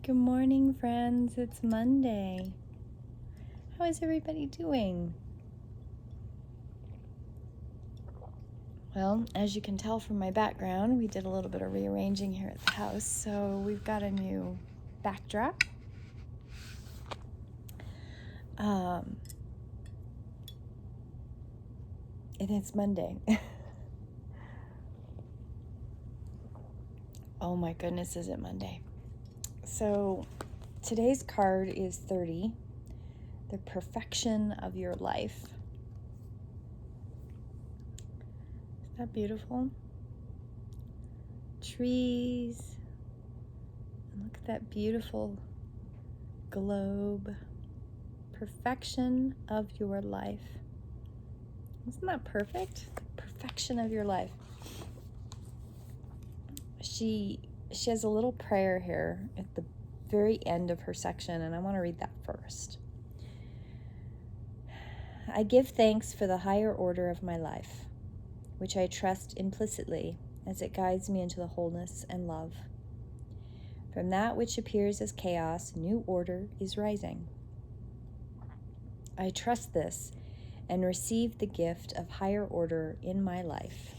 Good morning, friends. It's Monday. How is everybody doing? Well, as you can tell from my background, we did a little bit of rearranging here at the house, so we've got a new backdrop. And it's Monday. Oh my goodness, is it Monday? So today's card is 30, the perfection of your life. Isn't that beautiful? Trees. And look at that beautiful globe. Perfection of your life. Isn't that perfect? Perfection of your life. She has a little prayer here at the very end of her section, and I want to read that first. I give thanks for the higher order of my life, which I trust implicitly as it guides me into the wholeness and love. From that which appears as chaos, new order is rising. I trust this and receive the gift of higher order in my life.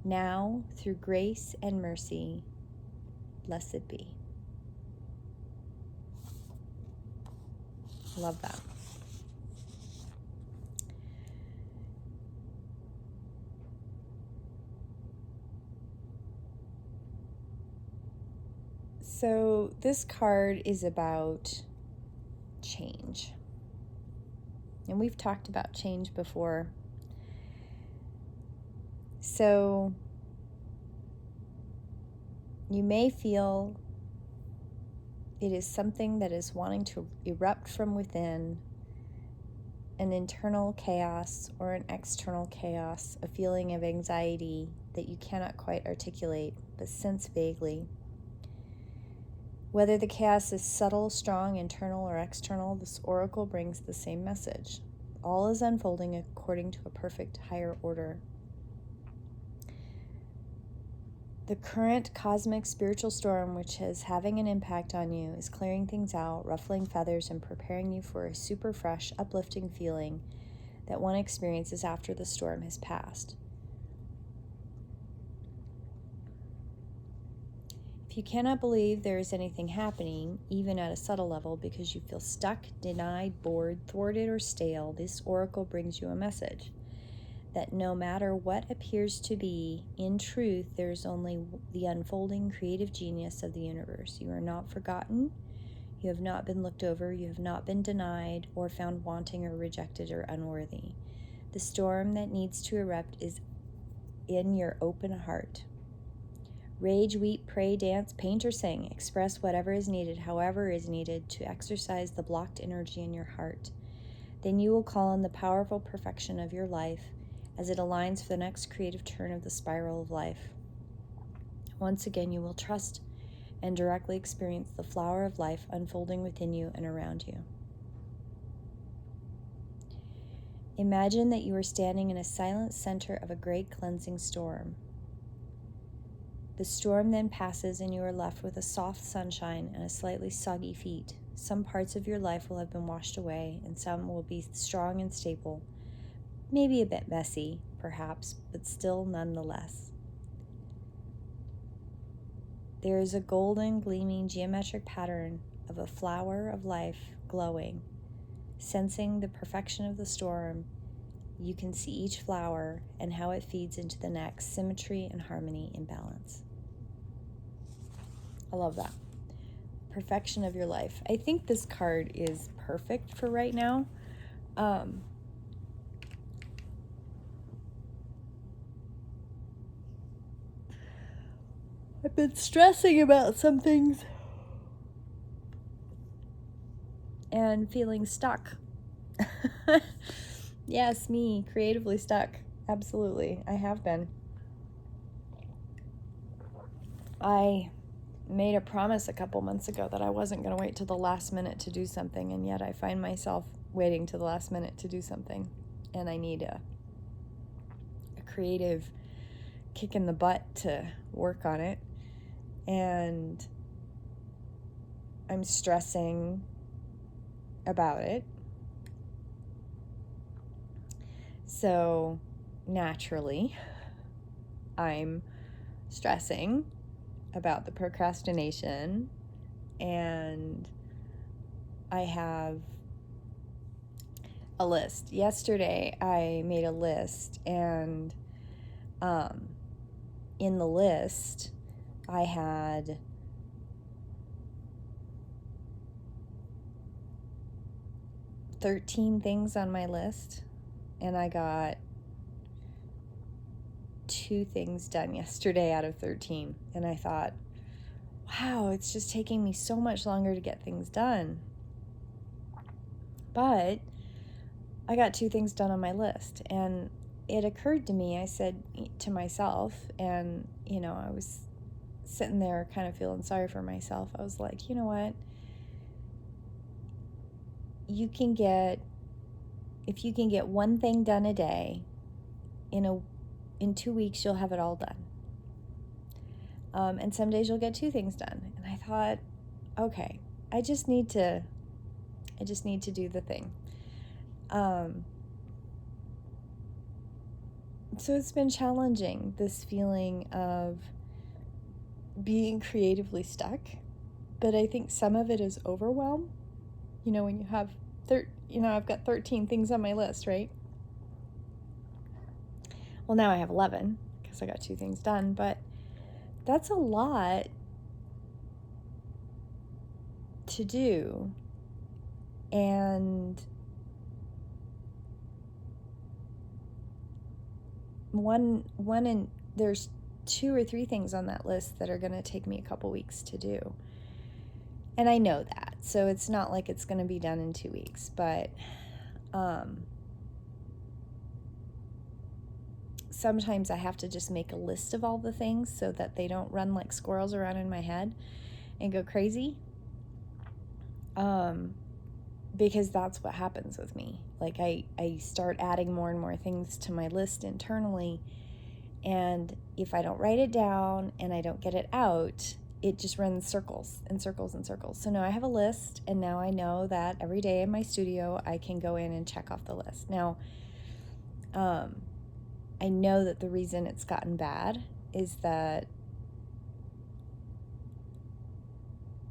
Now, through grace and mercy, blessed be. Love that. So this card is about change. And we've talked about change before. So you may feel it is something that is wanting to erupt from within, an internal chaos or an external chaos, a feeling of anxiety that you cannot quite articulate but sense vaguely. Whether the chaos is subtle, strong, internal, or external, this oracle brings the same message. All is unfolding according to a perfect higher order. The current cosmic spiritual storm, which is having an impact on you, is clearing things out, ruffling feathers, and preparing you for a super fresh, uplifting feeling that one experiences after the storm has passed. If you cannot believe there is anything happening, even at a subtle level, because you feel stuck, denied, bored, thwarted, or stale, this oracle brings you a message that no matter what appears to be, in truth, there is only the unfolding creative genius of the universe. You are not forgotten. You have not been looked over. You have not been denied or found wanting or rejected or unworthy. The storm that needs to erupt is in your open heart. Rage, weep, pray, dance, paint, or sing. Express whatever is needed, however is needed, to exercise the blocked energy in your heart. Then you will call on the powerful perfection of your life as it aligns for the next creative turn of the spiral of life. Once again, you will trust and directly experience the flower of life unfolding within you and around you. Imagine that you are standing in a silent center of a great cleansing storm. The storm then passes and you are left with a soft sunshine and a slightly soggy feet. Some parts of your life will have been washed away and some will be strong and stable. Maybe a bit messy, perhaps, but still nonetheless. There is a golden, gleaming geometric pattern of a flower of life glowing. Sensing the perfection of the storm, you can see each flower and how it feeds into the next, symmetry and harmony in balance. I love that. Perfection of your life. I think this card is perfect for right now. I've been stressing about some things and feeling stuck. Yes, me, creatively stuck. Absolutely, I have been. I made a promise a couple months ago that I wasn't going to wait till the last minute to do something, and yet I find myself waiting till the last minute to do something, and I need a creative kick in the butt to work on it. And I'm stressing about it. So naturally, I'm stressing about the procrastination, and I have a list. Yesterday, I made a list, and in the list, I had 13 things on my list, and I got 2 things done yesterday out of 13. And I thought, wow, it's just taking me so much longer to get things done. But I got 2 things done on my list, and it occurred to me, I said to myself, and, I was sitting there kind of feeling sorry for myself. I was like, you know what? If you can get one thing done a day, in 2 weeks, you'll have it all done. And some days you'll get 2 things done. And I thought, okay, I just need to do the thing. So it's been challenging, this feeling of being creatively stuck. But I think some of it is overwhelm. When you have I've got 13 things on my list, right? Well, now I have 11 because I got 2 things done, but that's a lot to do. And there's 2 or 3 things on that list that are going to take me a couple weeks to do. And I know that. So it's not like it's going to be done in 2 weeks, but sometimes I have to just make a list of all the things so that they don't run like squirrels around in my head and go crazy. Because that's what happens with me. Like I start adding more and more things to my list internally, and if I don't write it down and I don't get it out, it just runs circles and circles and circles. So now I have a list, and now I know that every day in my studio I can go in and check off the list. Now, I know that the reason it's gotten bad is that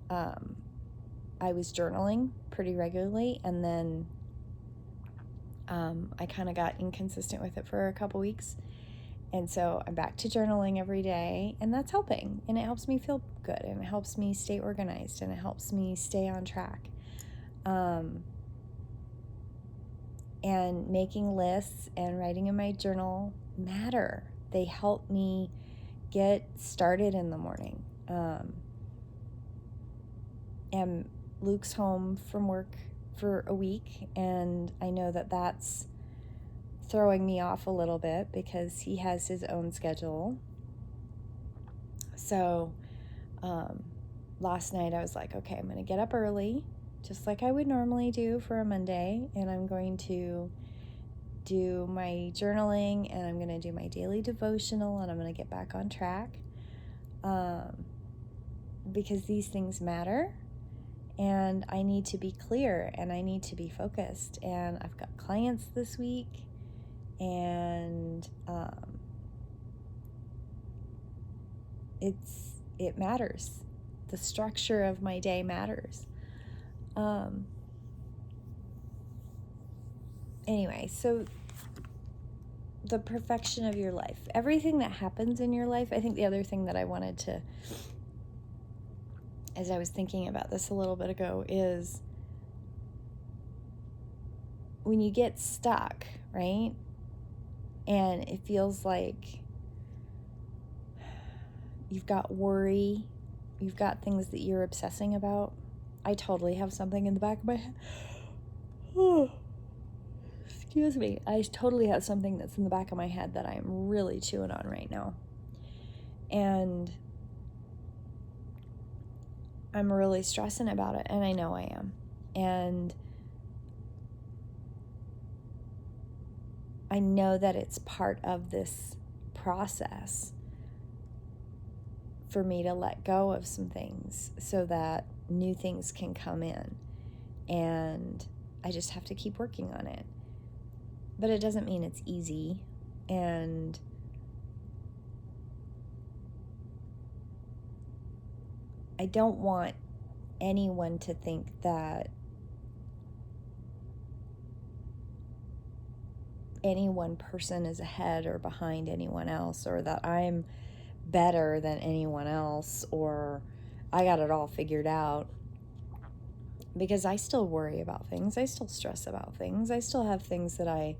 I was journaling pretty regularly, and then I kind of got inconsistent with it for a couple weeks. And so I'm back to journaling every day, and that's helping. And it helps me feel good, and it helps me stay organized, and it helps me stay on track. And making lists and writing in my journal matter. They help me get started in the morning. And Luke's home from work for a week, and I know that that's throwing me off a little bit because he has his own schedule. So last night I was like, okay, I'm going to get up early, just like I would normally do for a Monday, and I'm going to do my journaling, and I'm going to do my daily devotional, and I'm going to get back on track, because these things matter, and I need to be clear, and I need to be focused. And I've got clients this week, and it matters. The structure of my day matters. Anyway, so the perfection of your life, everything that happens in your life. I think the other thing that I wanted to, as I was thinking about this a little bit ago, is when you get stuck, right? And it feels like you've got worry, you've got things that you're obsessing about. I totally have something in the back of my head. Excuse me. I totally have something that's in the back of my head that I'm really chewing on right now. And I'm really stressing about it, and I know I am. And I know that it's part of this process for me to let go of some things so that new things can come in. And I just have to keep working on it. But it doesn't mean it's easy. And I don't want anyone to think that any one person is ahead or behind anyone else, or that I'm better than anyone else, or I got it all figured out. Because I still worry about things. I still stress about things. I still have things that I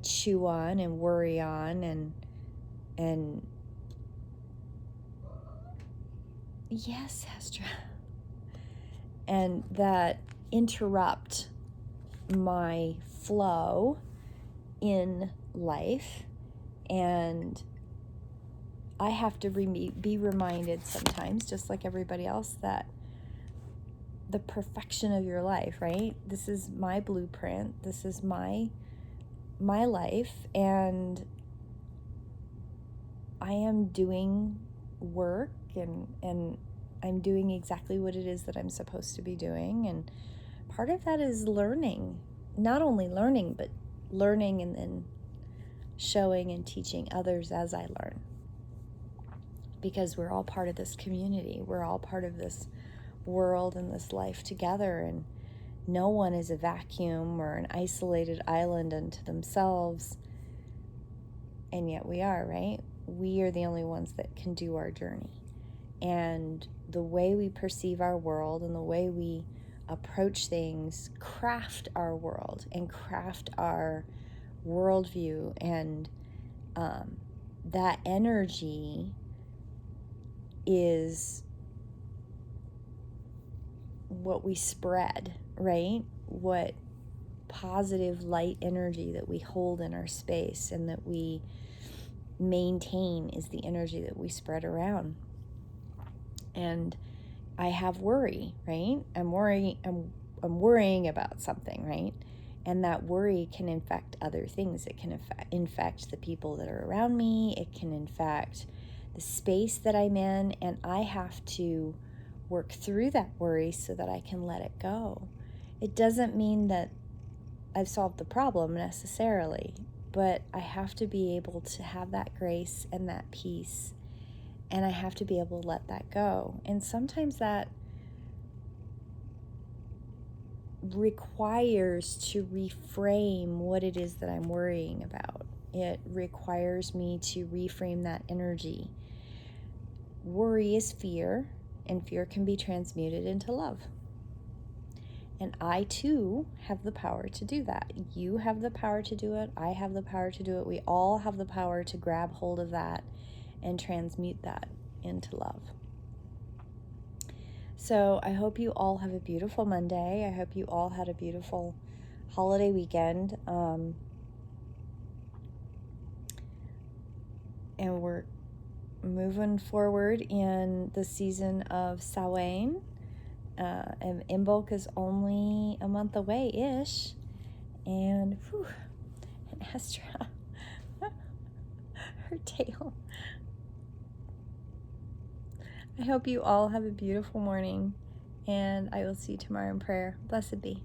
chew on and worry on and yes, Astra. And that interrupt my flow in life. And I have to be reminded sometimes, just like everybody else, that the perfection of your life, right? This is my blueprint. This is my life, and I am doing work, and I'm doing exactly what it is that I'm supposed to be doing. And part of that is learning, not only learning, but learning and then showing and teaching others as I learn. Because we're all part of this community. We're all part of this world and this life together, and no one is a vacuum or an isolated island unto themselves. And yet we are, right? We are the only ones that can do our journey. And the way we perceive our world and the way we approach things craft our world and craft our worldview. And that energy is what we spread, right? What positive light energy that we hold in our space and that we maintain is the energy that we spread around. And I have worry, right? I'm worrying about something, right? And that worry can infect other things. It can infect the people that are around me. It can infect the space that I'm in. And I have to work through that worry so that I can let it go. It doesn't mean that I've solved the problem necessarily, but I have to be able to have that grace and that peace, and I have to be able to let that go. And sometimes that requires to reframe what it is that I'm worrying about. It requires me to reframe that energy. Worry is fear, and fear can be transmuted into love. And I too have the power to do that. You have the power to do it. I have the power to do it. We all have the power to grab hold of that and transmute that into love. So I hope you all have a beautiful Monday. I hope you all had a beautiful holiday weekend. And we're moving forward in the season of Samhain. And Imbolc is only a month away-ish. And Astra, her tail. I hope you all have a beautiful morning, and I will see you tomorrow in prayer. Blessed be.